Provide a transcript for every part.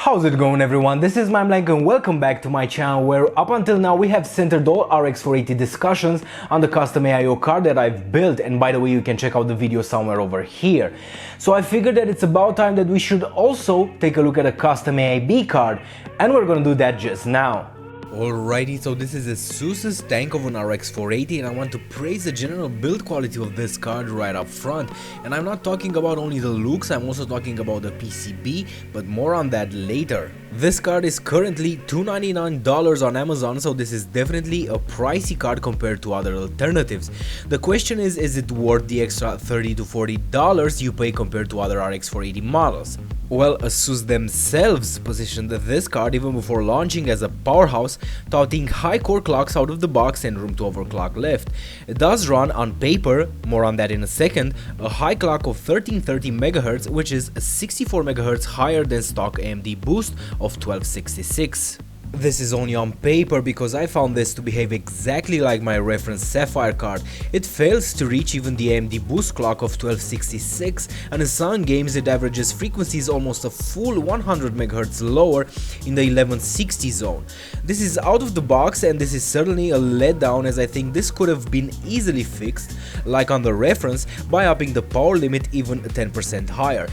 How's it going, everyone? This is Majestic and welcome back to my channel, where up until now we have centered all RX 480 discussions on the custom AIO card that I've built, and by the way you can check out the video somewhere over here. So I figured that it's about time that we should also take a look at a custom AIB card, and we're gonna do that just now. Alrighty, so this is ASUS's tank of an RX 480 and I want to praise the general build quality of this card right up front. And I'm not talking about only the looks, I'm also talking about the PCB, but more on that later. This card is currently $299 on Amazon, so this is definitely a pricey card compared to other alternatives. The question is it worth the extra $30 to $40 you pay compared to other RX 480 models? Well, ASUS themselves positioned this card even before launching as a powerhouse, touting high core clocks out of the box and room to overclock left. It does run on paper, more on that in a second, a high clock of 1330 MHz, which is 64 MHz higher than stock AMD boost of 1266. This is only on paper because I found this to behave exactly like my reference Sapphire card. It fails to reach even the AMD boost clock of 1266, and in some games it averages frequencies almost a full 100 MHz lower in the 1160 zone. This is out of the box, and this is certainly a letdown, as I think this could have been easily fixed, like on the reference, by upping the power limit even 10% higher.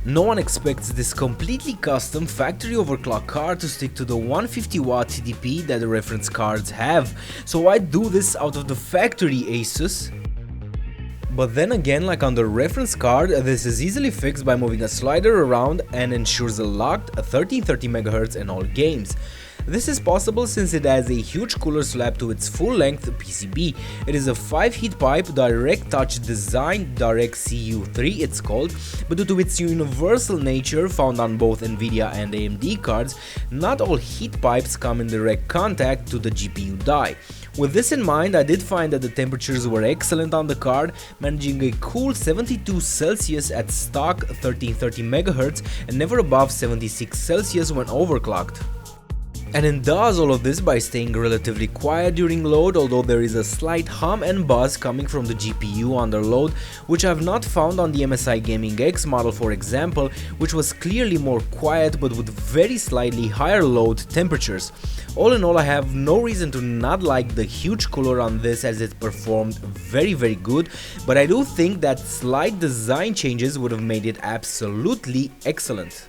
No one expects this completely custom factory overclock card to stick to the 150 watt TDP that the reference cards have, so why do this out of the factory, ASUS? But then again, like on the reference card, this is easily fixed by moving a slider around and ensures a locked 1330 MHz in all games. This is possible since it has a huge cooler slab to its full-length PCB. It is a 5-heat pipe direct touch design, Direct CU3 it's called, but due to its universal nature found on both Nvidia and AMD cards, not all heat pipes come in direct contact to the GPU die. With this in mind, I did find that the temperatures were excellent on the card, managing a cool 72 Celsius at stock 1330 MHz and never above 76 Celsius when overclocked. And it does all of this by staying relatively quiet during load, although there is a slight hum and buzz coming from the GPU under load, which I've not found on the MSI Gaming X model, for example, which was clearly more quiet but with very slightly higher load temperatures. All in all, I have no reason to not like the huge cooler on this, as it performed very good, but I do think that slight design changes would have made it absolutely excellent.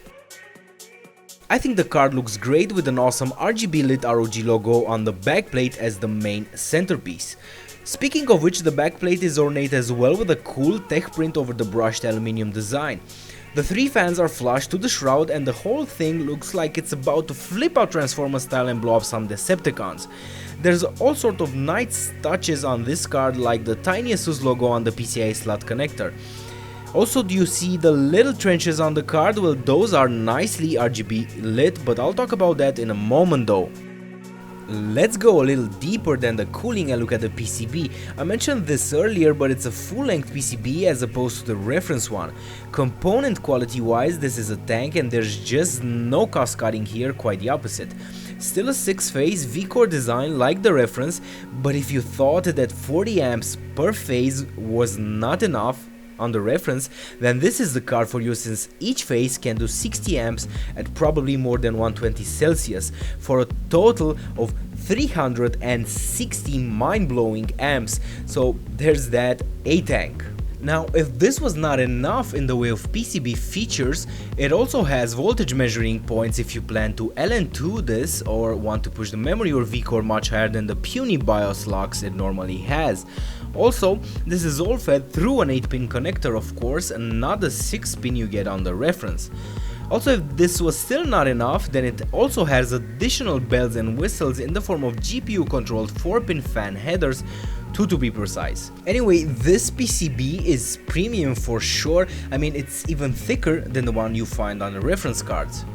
I think the card looks great with an awesome RGB lit ROG logo on the backplate as the main centerpiece. Speaking of which, the backplate is ornate as well with a cool tech print over the brushed aluminum design. The three fans are flush to the shroud, and the whole thing looks like it's about to flip out Transformers style and blow up some Decepticons. There's all sort of nice touches on this card, like the tiny ASUS logo on the PCI slot connector. Also, do you see the little trenches on the card? Well, those are nicely RGB lit, but I'll talk about that in a moment though. Let's go a little deeper than the cooling and look at the PCB. I mentioned this earlier, but it's a full-length PCB as opposed to the reference one. Component quality wise, this is a tank and there's just no cost cutting here, quite the opposite. Still a 6-phase V-core design like the reference, but if you thought that 40 amps per phase was not enough on the reference, then this is the card for you, since each phase can do 60 amps at probably more than 120 Celsius for a total of 360 mind-blowing amps. So there's that, a tank. Now, if this was not enough in the way of PCB features, it also has voltage measuring points if you plan to LN2 this or want to push the memory or V-core much higher than the puny BIOS locks it normally has. Also, this is all fed through an 8-pin connector, of course, and not the 6-pin you get on the reference. Also, if this was still not enough, then it also has additional bells and whistles in the form of GPU controlled 4-pin fan headers, 2 to be precise. Anyway, this PCB is premium for sure. I mean, it's even thicker than the one you find on the reference cards.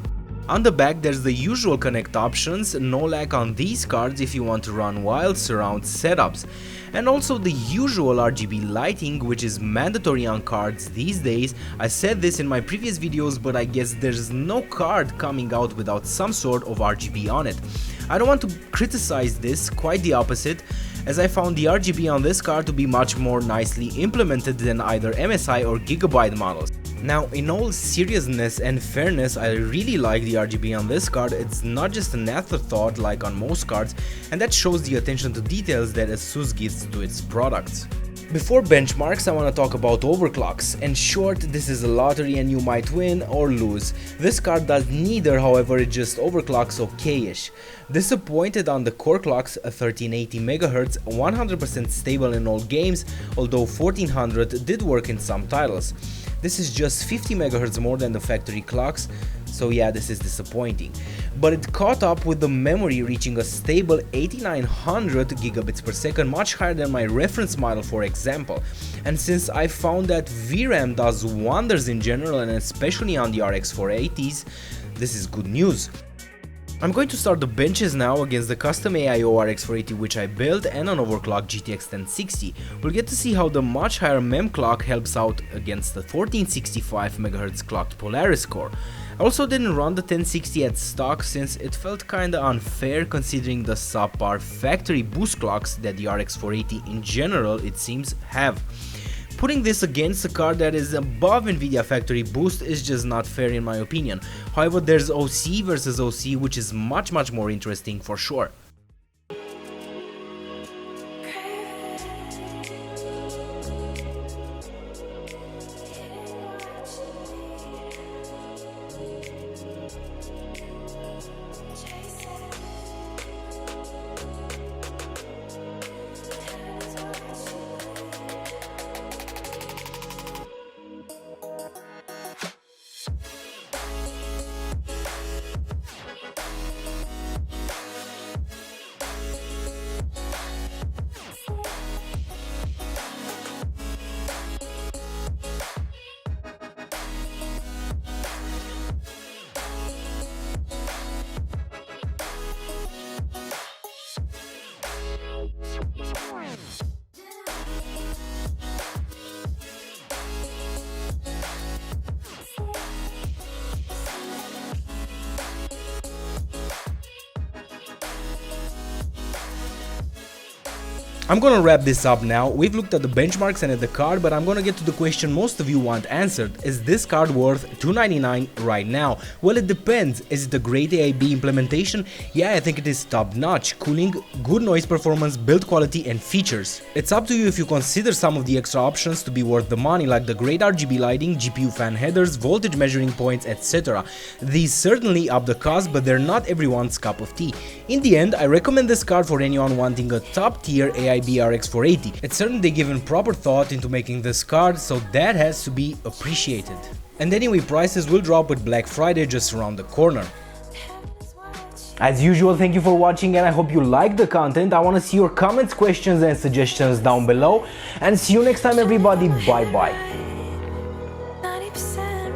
On the back, there's the usual connect options, no lag on these cards if you want to run wild surround setups. And also the usual RGB lighting, which is mandatory on cards these days. I said this in my previous videos, but I guess there's no card coming out without some sort of RGB on it. I don't want to criticize this, quite the opposite, as I found the RGB on this card to be much more nicely implemented than either MSI or Gigabyte models. Now, in all seriousness and fairness, I really like the RGB on this card. It's not just an afterthought like on most cards, and that shows the attention to details that ASUS gives to its products. Before benchmarks, I want to talk about overclocks. In short, this is a lottery and you might win or lose. This card does neither, however, it just overclocks okay-ish. Disappointed on the core clocks, 1380 MHz, 100% stable in all games, although 1400 did work in some titles. This is just 50 MHz more than the factory clocks, so yeah, this is disappointing. But it caught up with the memory, reaching a stable 8900 gigabits per second, much higher than my reference model, for example. And since I found that VRAM does wonders in general and especially on the RX 480s, this is good news. I'm going to start the benches now against the custom AIO RX 480 which I built and an overclocked GTX 1060. We'll get to see how the much higher MEM clock helps out against the 1465 MHz clocked Polaris core. I also didn't run the 1060 at stock since it felt kinda unfair considering the subpar factory boost clocks that the RX 480 in general it seems have. Putting this against a card that is above Nvidia factory boost is just not fair in my opinion. However, there's OC versus OC, which is much more interesting for sure. I'm gonna wrap this up now. We've looked at the benchmarks and at the card, but I'm gonna get to the question most of you want answered. Is this card worth $299 right now? Well, it depends. Is it a great AIB implementation? Yeah, I think it is top notch. Cooling, good noise performance, build quality and features. It's up to you if you consider some of the extra options to be worth the money, like the great RGB lighting, GPU fan headers, voltage measuring points, etc. These certainly up the cost, but they're not everyone's cup of tea. In the end, I recommend this card for anyone wanting a top tier AIB RX 480. It's certainly given proper thought into making this card, so that has to be appreciated. And anyway, prices will drop with Black Friday just around the corner. As usual, thank you for watching and I hope you liked the content. I want to see your comments, questions and suggestions down below. And see you next time everybody, bye bye.